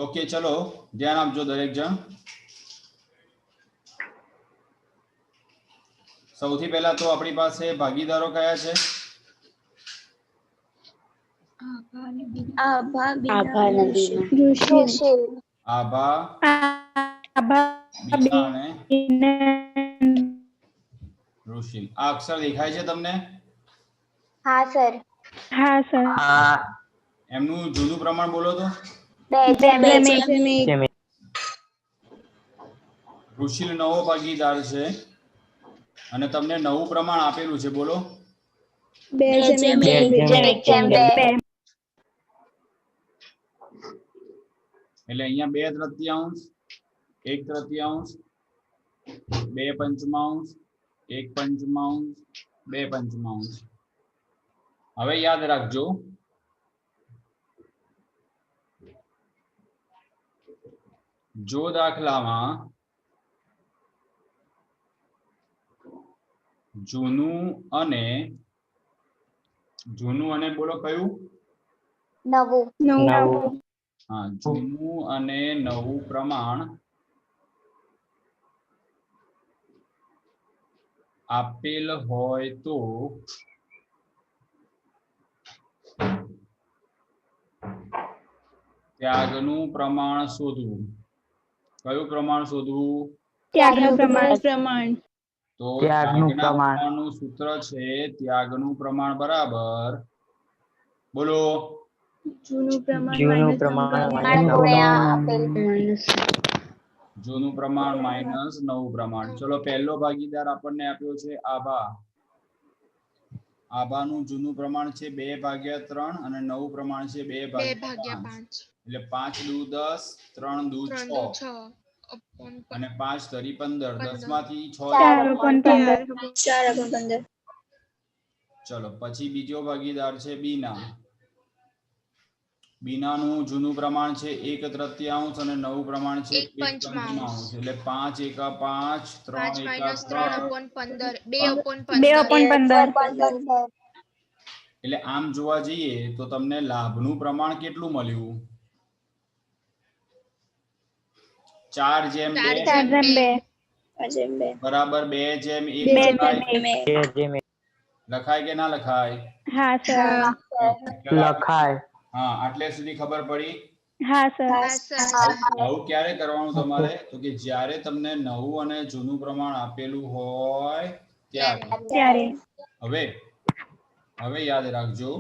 Okay, ચલો ધ્યાન આપજો દરેક જણ. સૌથી પહેલા તો આપણી પાસે ભાગીદારો કયા છે? આભા, બીના, આભા, બીના અને ઋષિલ. આ અક્ષર દેખાય છે તમને? હા સર. એમનું જૂનું પ્રમાણ બોલો તો. 2:1. ઋષિલ નવો ભાગીદાર છે અને તમને નવું પ્રમાણ આપેલું છે, બોલો. 2:1. એટલે અહીંયા 2/3, 1/3, 2/5, 1/5, 2/5. હવે યાદ રાખજો, જો દાખલામાં જૂનું અને બોલો કયું? નવું. હા, જૂનું અને નવું પ્રમાણ આપેલ હોય તો ત્યાગનું પ્રમાણ શોધવું. કયું પ્રમાણ શોધવું? ત્યાગનું પ્રમાણ. તો ત્યાગના પ્રમાણનું સૂત્ર છે ત્યાગનું પ્રમાણ બરાબર, બોલો, જૂનું પ્રમાણ જૂનું પ્રમાણ માઈનસ નવું પ્રમાણ. ચલો પહેલો ભાગીદાર આપણને આપ્યો છે આભા. આભાનું જૂનું પ્રમાણ છે 2/3 અને નવું પ્રમાણ છે 2/5. એટલે 5 દુ 10, 3 દુ 6 અને 5 તરી 15. 10 માંથી 4/15. ચલો પછી બીજો ભાગીદાર છે બીના. બીનાનું જૂનું પ્રમાણ છે 1/3 અને નવું પ્રમાણ છે 1/5. એટલે 5 એકા 5, 3 એકા 3, 2/15. એટલે આમ જોવા જઈએ તો તમને લાભનું પ્રમાણ કેટલું મળ્યું? 4/2 બરાબર 2/1 લખાય કે ના લખાય? હા સર. લખાય. હા, આટલે સુધી ખબર પડી? હા સર. આવું ક્યારે કરવાનું તમારે? તો કે જ્યારે તમને નવું અને જૂનું પ્રમાણ આપેલું હોય ત્યારે. હવે યાદ રાખજો,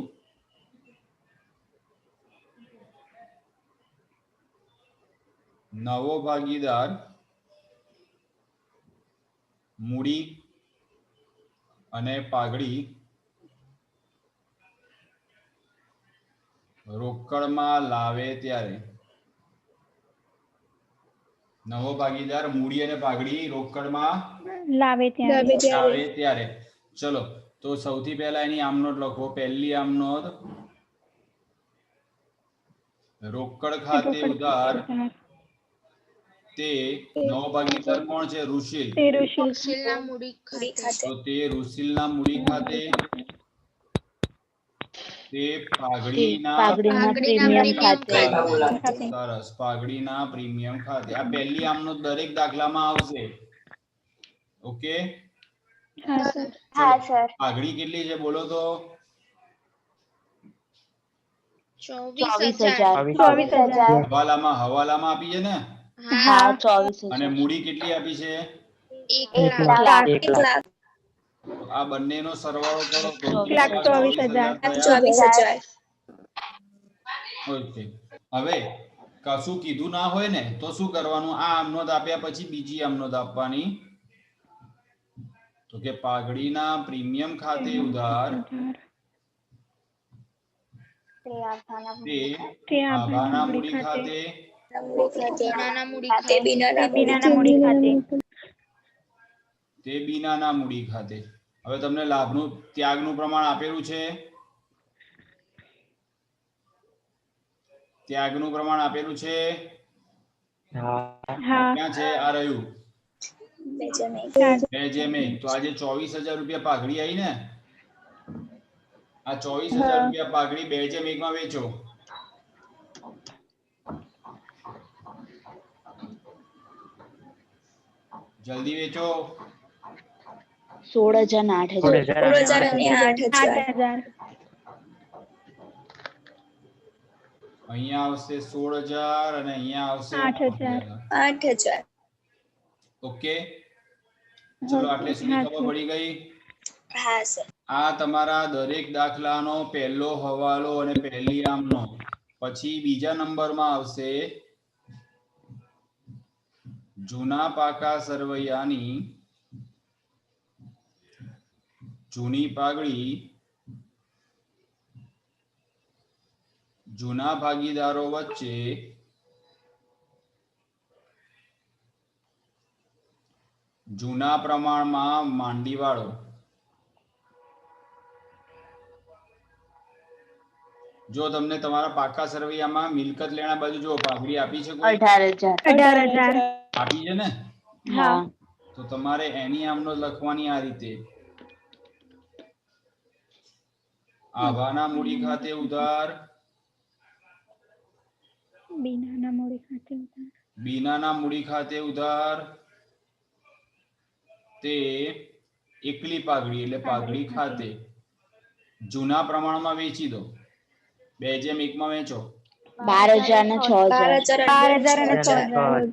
નવો ભાગીદાર મૂડી અને પાઘડી રોકડમાં લાવે ત્યારે. નવો ભાગીદાર મૂડી અને પાઘડી રોકડમાં લાવે ત્યારે. ચલો તો સૌથી પહેલા એની આમનોંધ લખો. પહેલી આમનોંધ, રોકડ ખાતે ઉધાર તે નવો ભાગીદાર કોણ છે? ઋષિલ. તો તે ઋષિલના મૂડી ખાતે, તે પાઘડીના પ્રીમિયમ ખાતે. સરસ, પાઘડીના પ્રીમિયમ ખાતે. આ પહેલી આમનોંધ દરેક દાખલામાં આવશે. ઓકે, હા સર. પાઘડી કેટલી છે બોલો તો? 24,000. હવાલામાં આપી છે ને? હા 24,000. અને મૂડી કેટલી આપી છે? 1,00,000. તો આ બંનેનો સરવાળો કરો તો 24,000. ઓકે. હવે કશું કીધું ના હોય ને તો શું કરવાનું? આ આમનોંધ આપ્યા પછી બીજી આમનોંધ આપવાની. તો કે પાઘડીના પ્રીમિયમ ખાતે ઉધાર તે આભાના મૂડી ખાતે તે બીનાના મૂડી ખાતે. હવે તમને લાભનું ત્યાગનું પ્રમાણ આપેલું છે. ત્યાગનું પ્રમાણ આપેલું છે. ક્યાં છે? આ રહ્યું 2/1. તો આજે 24,000 રૂપિયા પાઘડી આવી ને? આ 24,000 રૂપિયા પાઘડી 2/1 માં વેચો. જલ્દી વેચો. 16,000 ને 8,000. 16,000 અને 8,000. 8,000. અહીંયા આવશે 16,000 અને અહીંયા આવશે 8,000. 8,000. ઓકે, ચલો આટલે સુધી હા, ખબર પડી ગઈ. હા સર. આ તમારા દરેક દાખલાનો પહેલો હવાલો અને પહેલી આમનો. પછી બીજા નંબરમાં આવશે જૂના પાકા સરવૈયાની જૂની પાઘડી જૂના ભાગીદારો વચ્ચે જૂના પ્રમાણમાં માંડીવાળો. જો તમને તમારા પાકા સરવૈયામાં મિલકત લેણા બાજુ જો પાઘડી આપી છે કોઈ? 18,000. આપી છે ને? હા. તો તમારે એની આમનો લખવાની આ રીતે. આભાના મૂડી ખાતે ઉધાર, બીનાના મૂડી ખાતે ઉધાર. બીનાના મૂડી ખાતે ઉધાર તે એકલી પાઘડી એટલે પાઘડી ખાતે જૂના પ્રમાણમાં વેચી દો. 2:1 માં વેચો. 12,000 ને 6,000. 12,000 અને 6,000.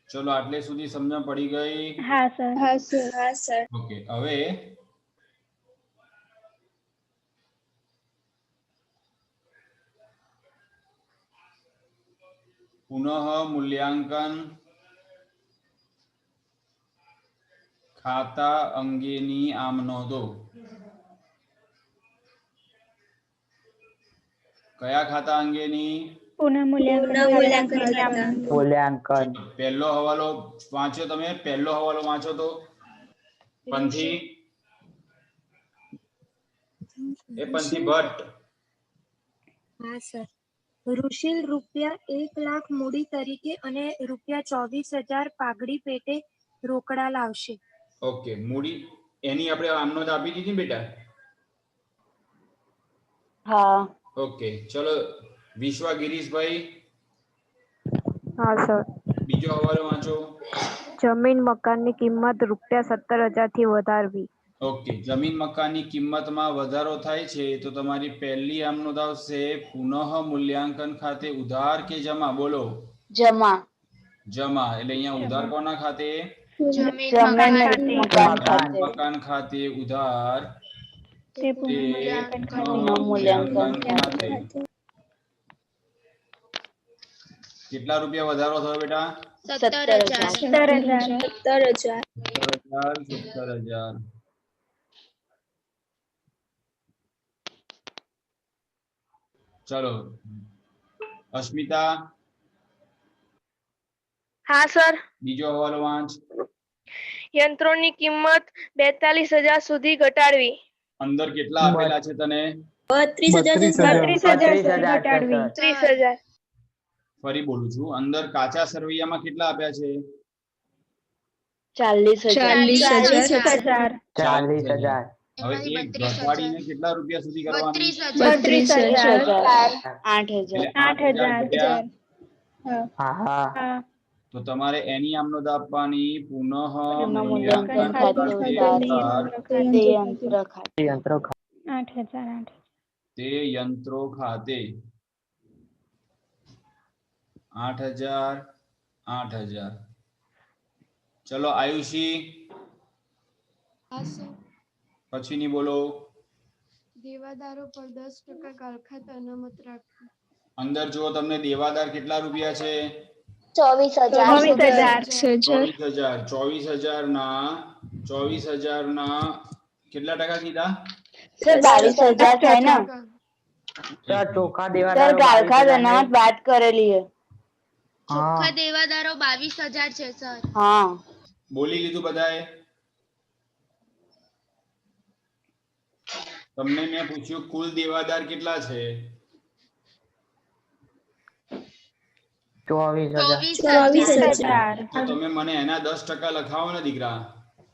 ચલો આટલે સુધી સમજણ પડી ગઈ? હા સર. હા સર. ઓકે, હવે પુનઃ મૂલ્યાંકન ખાતા અંગેની આમ નોંધો. કયા ખાતા અંગેની? પુનઃ મૂલ્યાંકન. પહેલો હવાલો વાંચો તમે. પહેલો હવાલો વાંચો તો પંથી ભટ્ટ. હા સર. ઋષિલ ₹1,00,000 મૂડી તરીકે અને ₹24,000 પાઘડી પેટે રોકડા લાવશે. ઓકે, મૂડી એની આપણે આમનો આપી દીધી બેટા. હા. ઓકે, ચલો વિશ્વા ગિરીશભાઈ. હા સર. બીજો હવાલો વાંચો. જમીન મકાનની કિંમત ₹17,000 થી વધારવી. ઓકે, જમીન મકાનની કિંમતમાં વધારો થાય છે તો તમારી પહેલી આમનોંધ આવશે પુનઃ મૂલ્યાંકન ખાતે ઉધાર કે જમા? બોલો. જમા. જમા એટલે અહીંયા ઉધાર કોના ખાતે? જમીન મકાન ખાતે. મકાન ખાતે ઉધાર તે પુનઃ મૂલ્યાંકન ખાતે. કેટલા રૂપિયા વધારો થયો બેટા? 17,000. 17,000. ચલો અસ્મિતા. હા સર. બીજો હવાલો વાંચ. યંત્રોની કિંમત 42,000 સુધી ઘટાડવી. અંદર કેટલા આપેલા છે તને? 32,000. ઘટાડવી. 30,000. ફરી બોલું છું, અંદર કાચા સરવૈયામાં કેટલા આપ્યા છે? 40,000. 40,000. હવે એક ઘટાડીને કેટલા રૂપિયા સુધી કરવાની? 32,000. 8,000. 8,000. હા. તો તમારે એની આમનોંધ આપવાની પુનઃ મૂલ્યાંકન ખાતે ઉધાર તે યંત્રો ખાતે. 8,000. તે યંત્રો ખાતે 8,000. 8,000. ચલો આયુષી. પછીની બોલો. દેવાદારો પર 10% ગાળખાત અનામત રાખવી. અંદર જુઓ તમને દેવાદાર કેટલા રૂપિયા છે? 24,000. 24,000 ના કેટલા ટકા કીધા? 22,000 થાય ને? સર ગાળખાત અનામત બાદ કરેલી હે. ચોખ્ખા દેવાદારો 22,000 છે સર. હા. બોલી લીધું બધાએ? તમને મેં પૂછ્યું કુલ દેવાદાર કેટલા છે? 24,000. તો તમે મને એના 10% લખાવો ને દીકરા.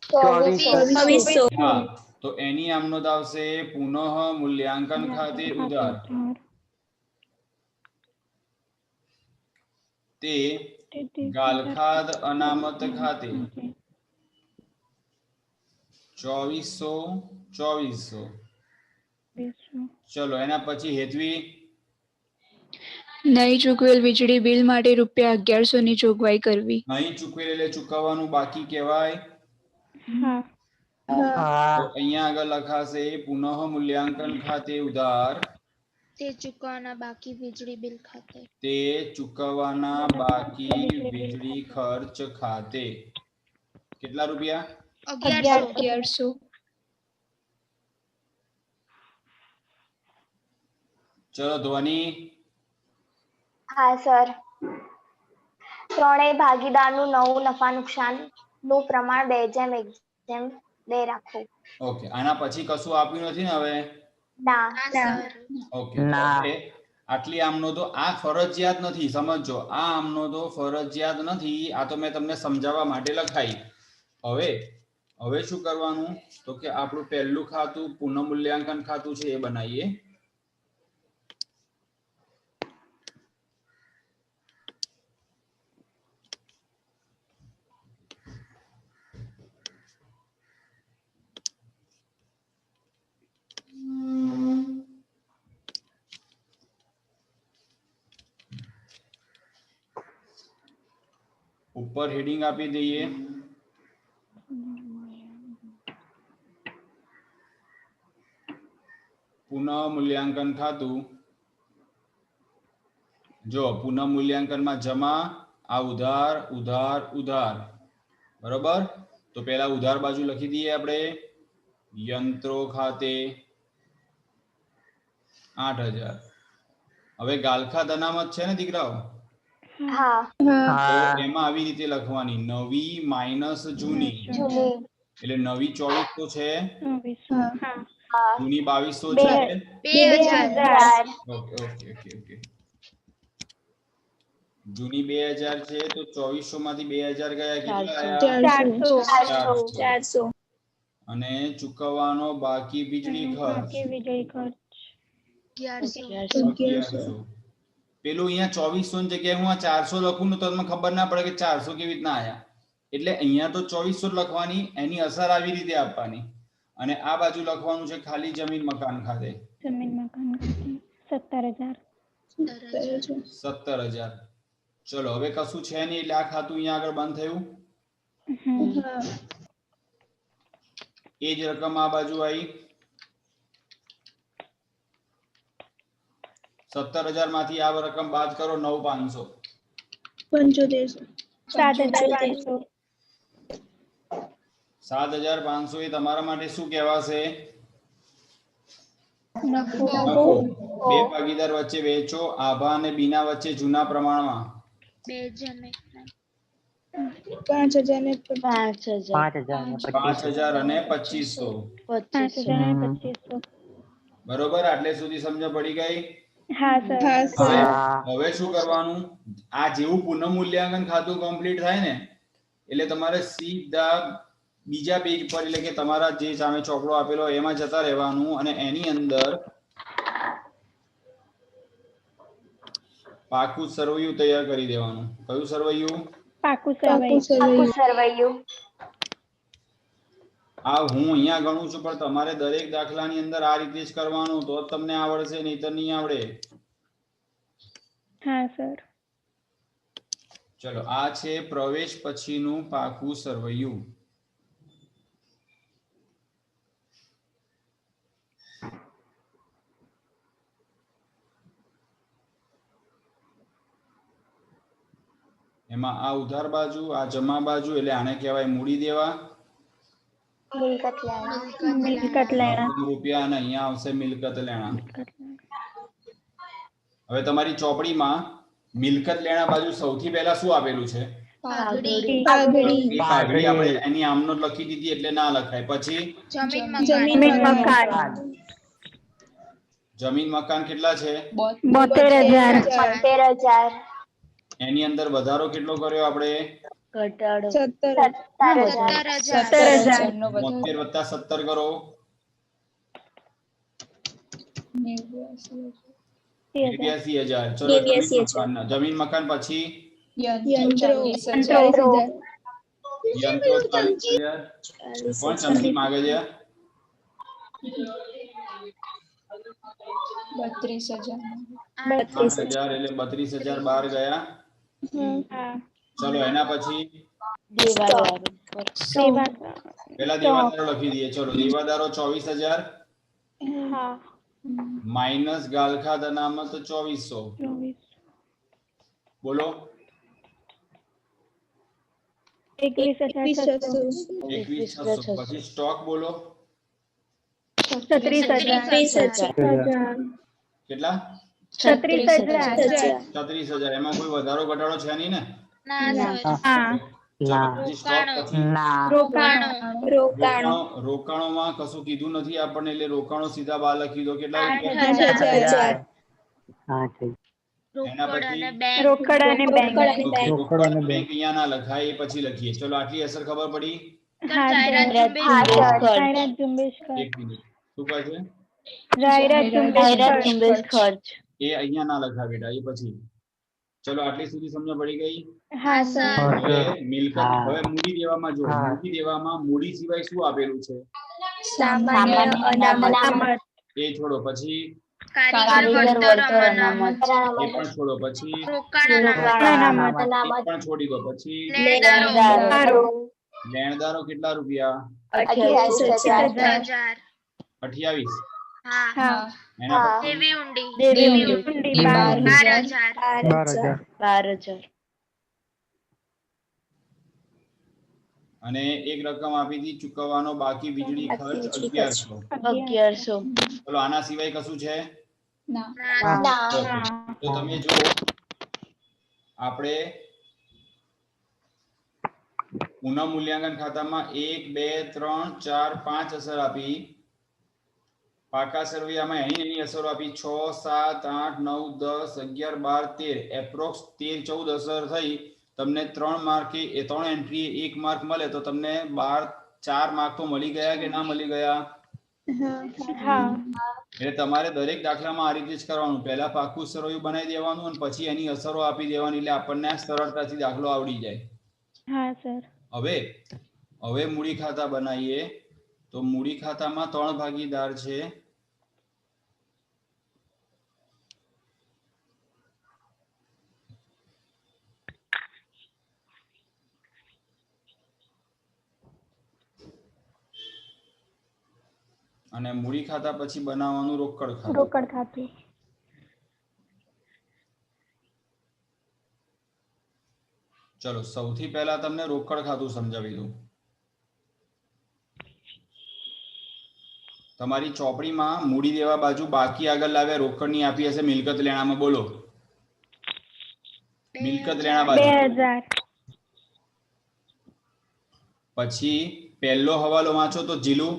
2400. હા, તો એની આમનોંધ આવશે પુનઃ મૂલ્યાંકન ખાતે ઉધાર તે ગાલખાદ અનામત ખાતે 2400 ચલો એના પછી હેતવી નહીં ચૂકવેલ વીજળી બિલ માટે રૂપિયા 1100 ની જોગવાઈ કરવી. નહીં ચૂકવેલ એટલે ચૂકવવાનું બાકી કહેવાય. હા. તો અહીંયા આગળ લખાશે પુનઃ મૂલ્યાંકન ખાતે ઉધાર તે ચૂકવવાના બાકી વીજળી બિલ ખાતે. તે ચૂકવવાના બાકી વીજળી ખર્ચ ખાતે કેટલા રૂપિયા? 1100. ચલો ધ્વનિ. હા સર. ત્રણેય ભાગીદારનું નવું નફા નુકસાન નું પ્રમાણ 2:1 રાખવું. ઓકે આના પછી કશું આપ્યું નથી ને હવે? ના. ઓકે આટલી આમનો તો આ ફરજિયાત નથી, સમજો આ આમનો તો ફરજિયાત નથી, આ તો મેં તમને સમજાવવા માટે લખાઈ. હવે શું કરવાનું તો કે આપણું પહેલું ખાતું પુનઃમૂલ્યાંકન ખાતું છે એ બનાવીએ. ઉપર હેડિંગ આપી દઈએ પુનઃ મૂલ્યાંકન ખાતું. જો પુનઃ મૂલ્યાંકનમાં જમા આ ઉધાર ઉધાર ઉધાર બરોબર. તો પહેલા ઉધાર બાજુ લખી દઈએ આપણે યંત્રો ખાતે 8000. હવે ગાલખાદ અનામત છે ને દીકરાઓ? હા. એમાં આવી રીતે લખવાની નવી માઇનસ જૂની એટલે નવી 2400 છે, જૂની 2200 છે. 2000. ઓકે જૂની 2000 છે તો 2400 માંથી 2000 ગયા કેટલા આયા? 400. અને ચૂકવવાનો બાકી વીજળી ખર્ચ 1100. પેલું અહીંયા 2400 ની જગ્યાએ હું આ 400 લખું ને તો તમને ખબર ના પડે કે 400 કેવી રીતના આયા. એટલે અહીંયા તો 2400 લખવાની, એની અસર આવી રીતે આપવાની અને આ બાજુ લખવાનું છે ખાલી જમીન મકાન ખાતે 17000. ચલો હવે કશું છે નહીં એટલે આ ખાતું અહીંયા આગળ બંધ થયું. એ જ રકમ આ બાજુ આવી 17000 માંથી આ રકમ બાદ કરો 9500. 7500 એ તમારા માટે શું કહેવાશે? નફો. બે ભાગીદાર વચ્ચે વેચો આભા અને બીના વચ્ચે જૂના પ્રમાણમાં 5000 અને 2500 બરોબર. આટલે સુધી સમજ પડી ગઈ? હવે શું કરવાનું? આ જેવું પુનઃમૂલ્યાંકન ખાતું કમ્પ્લીટ થાય ને એટલે તમારે સીધા બીજા પેજ પર એટલે કે તમારા જે સામે ચોપડો આપેલો એમાં જતા રહેવાનું અને એની અંદર પાકું સરવૈયું તૈયાર કરી દેવાનું. કયું સરવૈયું? પાકું સરવૈયું. આ હું અહીંયા ગણું છું પણ તમારે દરેક દાખલાની અંદર આ રીતે જ કરવાનું તો જ તમને આવડશે, નહીતર નહીં આવડે. હા સર. ચલો આ છે પ્રવેશ પછીનું પાકું સરવૈયું. એમાં આ ઉધાર બાજુ આ જમા બાજુ એટલે આને કહેવાય મૂડી દેવા, મિલકત લેણા રૂપિયા અને અહીંયા આવશે મિલકત લેણા. હવે તમારી ચોપડીમાં મિલકત લેણા બાજુ સૌથી પહેલા શું આપેલું છે? પાઘડી. પાઘડી આપણે એની આમનો લખી દીધી એટલે ના લખાય. પછી જમીન મકાન કેટલા છે? 72000. એની અંદર વધારો કેટલો કર્યો આપણે? ઘટાડો 17000. 72 વત્તા 17 કરો 82000. ચલો જમીન મકાન પછી યંત્રો યંત્રો 40,000. કોણ સમજી માંગે છે? 8,000 એટલે 32,000 બહાર ગયા. ચલો એના પછી પેલા દેવાદારો લખી દઈએ. ચલો દેવાદારો 24,000 માઇનસ ગાલખાત અનામત 2400. બોલો 21,600. પછી સ્ટોક બોલો 36,000 કેટલા? 36,000. એમાં કોઈ વધારો ઘટાડો છે નહીં ને? ના સર ચલો પછી સ્ટોક પછી રોકાણોમાં કશું કીધું નથી આપણને એટલે રોકાણો સીધા બહાર લખી દો. કેટલા રૂપિયા? 8,000 એના પછી રોકડ અને બેંક રોકડ અને બેંક અહીંયા ના લખાય એ પછી લખીએ. ચલો આટલી અસર ખબર પડી? જાહેરાત ઝુંબેશ એક મિનિટ શું કહે છે? જાહેરાત ઝુંબેશ ખર્ચ એ અહીંયા ના લખાય બેટા એ પછી. ચલો આટલી સુધી સમજ પડી ગઈ? હા સર હવે મિલકત હવે મૂડી દેવામાં જો મૂડી દેવામાં મૂડી સિવાય શું આપેલું છે? સામાન્ય અનામત એ છોડો. પછી કારીગર વળતર અનામત એ પણ છોડો. પછી રોકાણ અનામત એ પણ છોડી દો. પછી લેણદારો લેણદારો કેટલા રૂપિયા? 28,000 28. હા એના પછી દેવી ઊંડી 12,000 અને એક રકમ આપી હતી ચૂકવવાનો બાકી વીજળી ખર્ચ 1100 ચલો આના સિવાય કશું છે? ના તો તમે જો આપણે પુનઃ મૂલ્યાંકન ખાતામાં 1 2 3 4 5 અસર આપી. પાકા સરવૈયામાં એની અસરો આપી 6 7 8 9 10 11 12 13 એપ્રોક્સ 13 14 અસર થઈ. તમને 3 માર્કે એ 3 એન્ટ્રી 1 માર્ક મળે તો તમને 4 માર્ક તો મળી ગયા કે ના મળી ગયા? એટલે તમારે દરેક દાખલામાં આ રીતે જ કરવાનું. પહેલા પાકું સરવૈયું બનાવી દેવાનું અને પછી એની અસરો આપી દેવાની એટલે આપણને સરળતાથી દાખલો આવડી જાય. હા સર હવે મૂડી ખાતા બનાવીએ. તો મૂડી ખાતામાં 3 ભાગીદાર છે. અને મૂડી ખાતા પછી બનાવવાનું રોકડ ખાતું. ચલો સૌથી પહેલા તમને રોકડ ખાતું સમજાવી દઉં. તમારી ચોપડીમાં મૂડી દેવા બાજુ બાકી આગળ લાવ્યા રોકડની આપી હશે મિલકત લેણામાં. બોલો મિલકત લેણા બાજુ 2,000 પછી પહેલો હવાલો વાંચો તો જીલું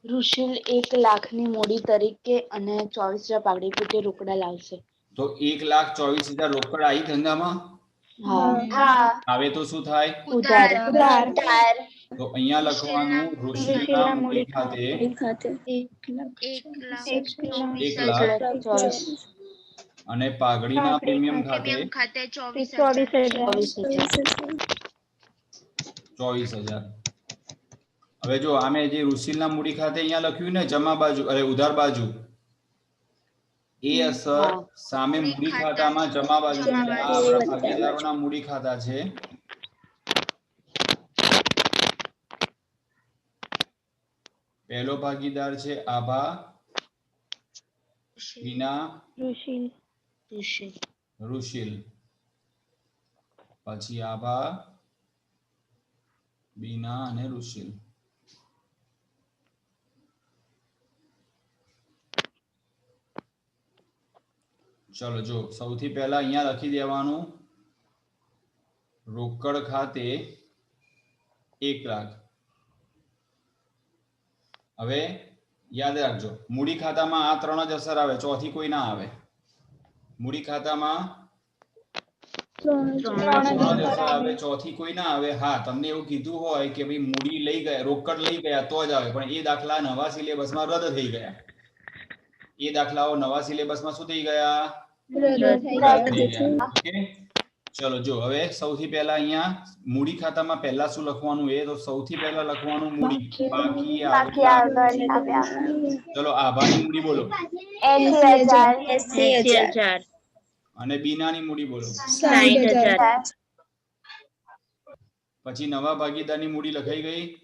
ઋષિલ 1 લાખની મૂડી તરીકે અને 24,000 પાઘડી પેટે રોકડા લાવશે. તો 1,24,000 રોકડ આવી ધંધામાં આવે તો શું થાય? ઉધાર તો અહીંયા લખવાનું ઋષિલના મૂડી ખાતે 1,24,000 અને પાઘડીના પ્રીમિયમ ખાતે 24,000. હવે જો આમે જે ઋષિલના મૂડી ખાતે અહીંયા લખ્યું ને જમા બાજુ અરે ઉધાર બાજુ એ અસર સામે મૂડી ખાતામાં જમા બાજુ એટલે આ આપણા ભાગીદારોના મૂડી ખાતા છે. પહેલો ભાગીદાર છે આભા વિના ઋષિલ. પછી આભા બીના અને ઋષિલ. ચલો જો સૌથી પહેલા અહીંયા લખી દેવાનું રોકડ ખાતે 1 લાખ. હવે યાદ રાખજો મૂડી ખાતામાં આ 3 જ અસર આવે, ચોથી કોઈ ના આવે. મૂડી ખાતામાં 3 જ અસર આવે, ચોથી કોઈ ના આવે. હા તમને એવું કીધું હોય કે ભાઈ મૂડી લઈ ગયા રોકડ લઈ ગયા તો જ આવે, પણ એ દાખલા નવા સિલેબસમાં રદ થઈ ગયા. એ દાખલાઓ નવા સિલેબસમાં શું થઈ ગયા? ચલો જો હવે સૌથી પહેલા અહીંયા મૂડી ખાતામાં પહેલા શું લખવાનું એ તો સૌથી પહેલા લખવાનું મૂડી બાકી ચલો આભાની મૂડી બોલો 80,000 અને બીનાની મૂડી બોલો 60,000 પછી નવા ભાગીદારની મૂડી લખાઈ ગઈ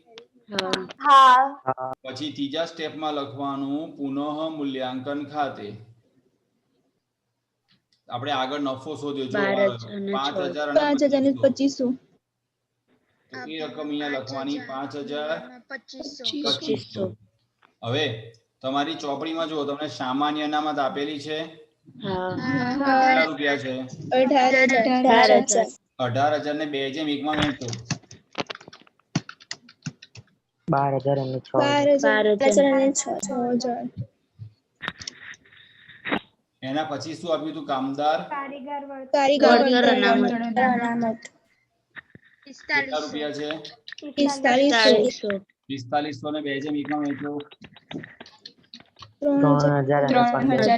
પછી ત્રીજા સ્ટેપમાં લખવાનું પુનઃ મૂલ્યાંકન ખાતે આપણે આગળ નફો શોધ્યો જો 5,000 અને 2,500 તો એ રકમ અહીંયા લખવાની 5,000 હવે તમારી ચોપડીમાં જો તમને સામાન્ય અનામત આપેલી છે કેટલા રૂપિયા છે 18,000 ને 2/1 માં વહેંચો 12,000 અને 6,000 એના પછી શું આપ્યું હતું કામદાર કારીગર અનામત કેટલા રૂપિયા છે 45,000 4500 ને 2/1 માં વહેંચો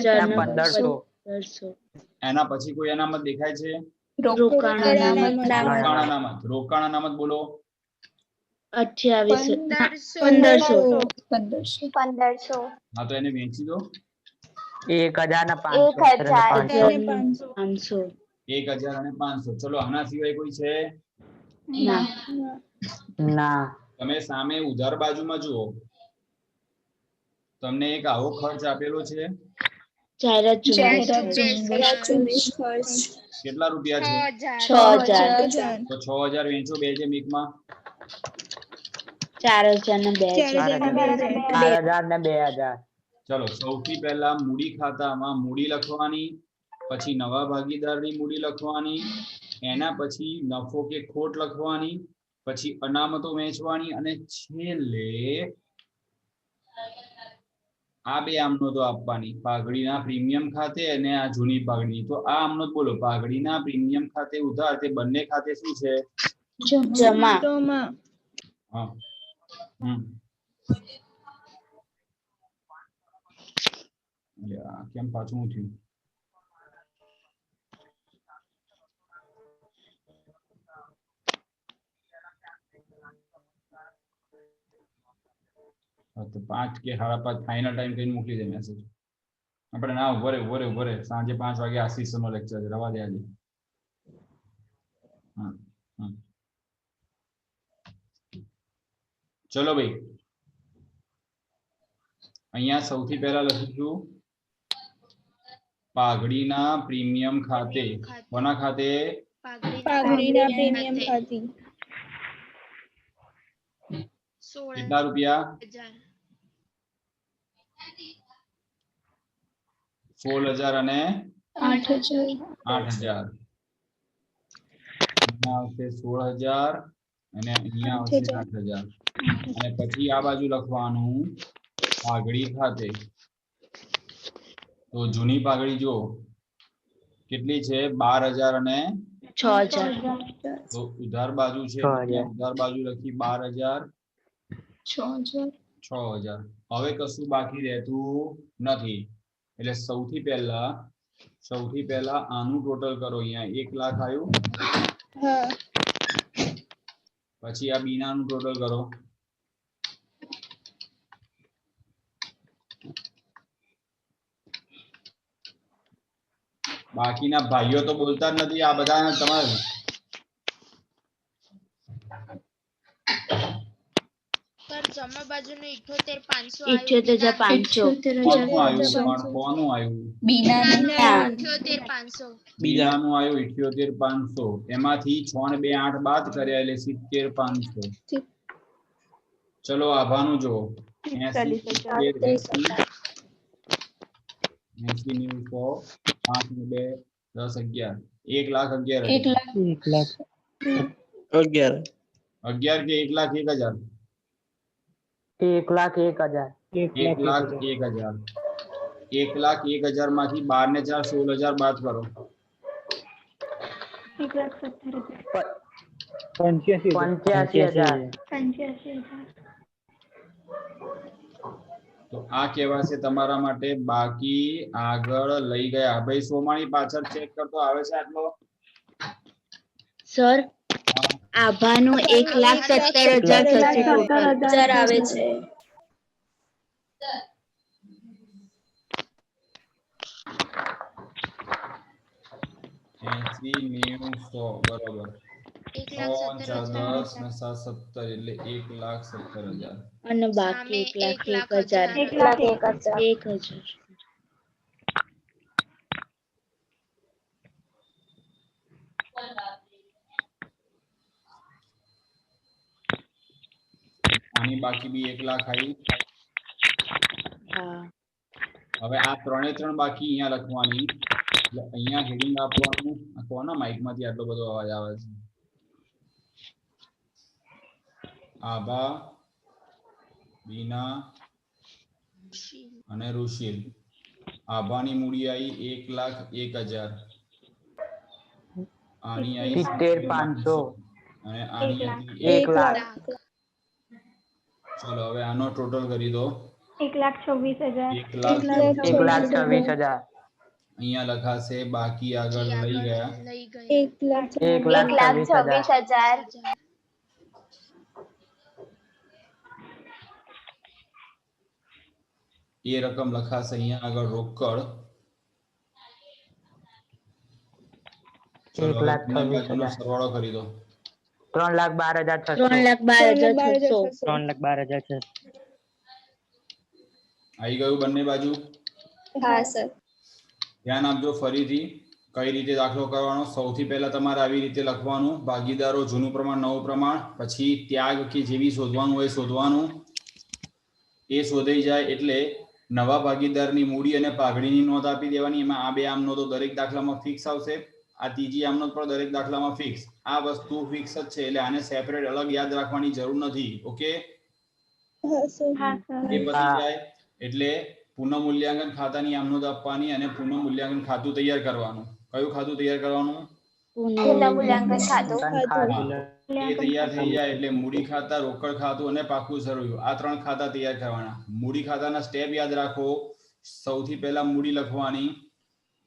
3,000 એના પછી કોઈ અનામત દેખાય છે રોકાણ અનામત રોકાણ અનામત બોલો 1500 હા તો એને વેચી દો 1,500 1,500 ચલો આના સિવાય કોઈ છે ના તમે સામે ઉધાર બાજુમાં જુઓ તમને એક આવો ખર્ચ આપેલો છે જાહેરાત ઝુંબેશ ખર્ચ કેટલા રૂપિયા છે 6,000 તો 6,000 વેચો 2/1 માં 4,000 ને 4,000 ચલો સૌથી પહેલા મૂડી ખાતામાં મૂડી લખવાની પછી નવા ભાગીદારની મૂડી લખવાની એના પછી નફો કે ખોટ લખવાની પછી અનામતો વેચવાની અને છેલ્લે આ બે આમનોધો આપવાની પાઘડીના પ્રીમિયમ ખાતે અને આ જૂની પાઘડી તો આ આમનોધ બોલો પાઘડીના પ્રીમિયમ ખાતે ઉધાર તે બંને ખાતે શું છે જમા હા કેમ પાછું થયું તો 5 કે 5:30 ફાઇનલ ટાઈમ કરીને મોકલી દે મેસેજ આપણે ના ઉભરે સાંજે 5 વાગે આશીષ નો લેક્ચર છે રવા દે આજે ચલો ભાઈ અહીંયા સૌથી પહેલા લખીશું પાઘડીના પ્રીમિયમ ખાતે કોના ખાતે પાઘડીના પ્રીમિયમ ખાતે કેટલા રૂપિયા 16,000 અને 8,000 આવશે 16,000 અને અહીંયા આવશે 8,000 અને પછી આ બાજુ લખવાનું પાઘડી ખાતે તો જૂની પાઘડી જો કેટલી છે 12,000 અને 6,000 તો ઉધાર બાજુ છે ઉધાર બાજુ લખી 12,000 6,000 હવે કશું બાકી રહેતું નથી એટલે સૌથી પહેલા આનું ટોટલ કરો અહીંયા 1 લાખ આવ્યું પછી આ બીનાનું ટોટલ કરો બાકીના ભાઈઓ તો બોલતા જ નથી આ બધા તમારે જમા બાજુનું 78,500 કોનું આવ્યું બીનાનું આવ્યું 78,500 એમાંથી 6 ને 2 8 બાદ કર્યા એટલે 70,500 ચલો આભાનું જો 80 5 ને 2 10 11 1,11,000 કે 1,01,000 1,01,000 1,01,000 માંથી 12 ને 4 16,000 બાદ કરો 85,000 તો આ કહેવાશે તમારા માટે બાકી આગળ લઈ ગયા ભાઈ સોમાણી પાછળ ચેક કરતો આવે છે આટલો સર આભાનું 1,70,000 થશે ટોટલ. આવે છે. એસી 90 100 બરોબર 1,00,000 10 ને 7 17 એટલે 1,70,000 અને બાકી સામે 1,01,000. 1,01,000. 1,000. આની બાકી બી 1,00,000 આવી. હા હવે આ ત્રણે ત્રણ બાકી અહીંયા લખવાની એટલે અહીંયા હેડિંગ આપવાનું. આ કોના માઈકમાંથી આટલો બધો અવાજ આવે છે? આભા, બીના અને ઋષિલ. આભાની મૂડી આવી 1,01,000. આની આવી 70,500 અને આની હતી 1,00,000 ચલો હવે આનો ટોટલ કરી દો. 1,26,000. 1,26,000 અહીંયા લખાશે બાકી આગળ લઈ ગયા લઈ ગયા 1,26,000. એ રકમ લખાશે અહીંયા આગળ રોકડ. ચલો હવે બંને બાજુનો સરવાળો કરી દો. 3,12,600 3,12,600. આવી ગયું બંને બાજુ? હા સર. ધ્યાન આપજો ફરીથી કઈ રીતે દાખલો કરવાનો. સૌથી પહેલા તમારે આવી રીતે લખવાનું ભાગીદારો જૂનું પ્રમાણ નવું પ્રમાણ, પછી ત્યાગ કે જેવી શોધવાનું હોય શોધવાનું. એ શોધાઈ જાય એટલે નવા ભાગીદારની મૂડી અને પાઘડીની નોંધ આપી દેવાની. એમાં આ બે આમનો તો દરેક દાખલામાં ફિક્સ આવશે. આ ત્રીજી આમનો પણ દરેક દાખલામાં ફિક્સ. આ વસ્તુ ફિક્સ જ છે એટલે આને સેપરેટ અલગ યાદ રાખવાની જરૂર નથી. ઓકે, હા સર. એ પતી જાય એટલે પુનઃમૂલ્યાંકન ખાતાની આમનોંધ આપવાની અને પુનઃમૂલ્યાંકન ખાતું તૈયાર કરવાનું. કયું ખાતું તૈયાર કરવાનું? પુનઃમૂલ્યાંકન ખાતું. એ તૈયાર થઈ જાય એટલે મૂડી ખાતા, રોકડ ખાતું અને પાકું સરવૈયું આ ત્રણ ખાતા તૈયાર કરવાના. મૂડી ખાતાના સ્ટેપ યાદ રાખો. સૌથી પહેલા મૂડી લખવાની,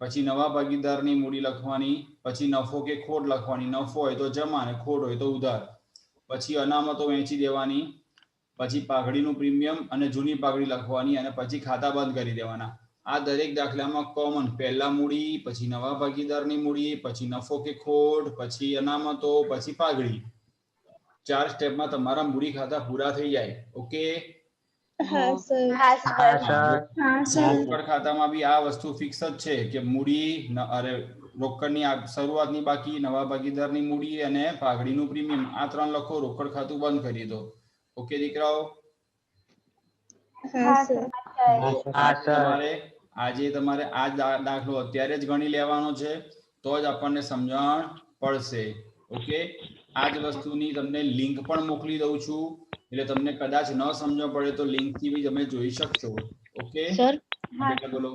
પછી નવા ભાગીદારની મૂડી લખવાની, પછી નફો કે ખોટ લખવાની. નફો હોય તો જમા અને ખોટ હોય તો ઉધાર. પછી અનામતો વહેંચી દેવાની, પછી પાઘડીનું પ્રીમિયમ અને જૂની પાઘડી લખવાની અને પછી ખાતા બંધ કરી દેવાના. આ દરેક દાખલામાં કોમન પહેલા મૂડી, પછી નવા ભાગીદારની મૂડી, પછી નફો કે ખોટ, પછી અનામતો, પછી પાઘડી. 4 સ્ટેપમાં તમારા મૂડી ખાતા પૂરા થઈ જાય. ઓકે, હા સર. રોકડ ખાતામાં બી આ વસ્તુ ફિક્સ જ છે કે મૂડી રોકડની શરૂઆતની બાકી, નવા ભાગીદારની મૂડી અને પાઘડીનું પ્રીમિયમ આ ત્રણ લખો, રોકડ ખાતું બંધ કરી દો. ઓકે દીકરાઓ? હા સર. આજે તમારે આ દાખલો અત્યારે જ ગણી લેવાનો છે તો જ આપણને સમજણ પડશે. ઓકે, આ જ વસ્તુની તમને લિંક પણ મોકલી દઉં છું એટલે તમને કદાચ ન સમજણ પડે તો લિંક થી બી તમે જોઈ શકશો. ઓકે સર બેટા બોલો.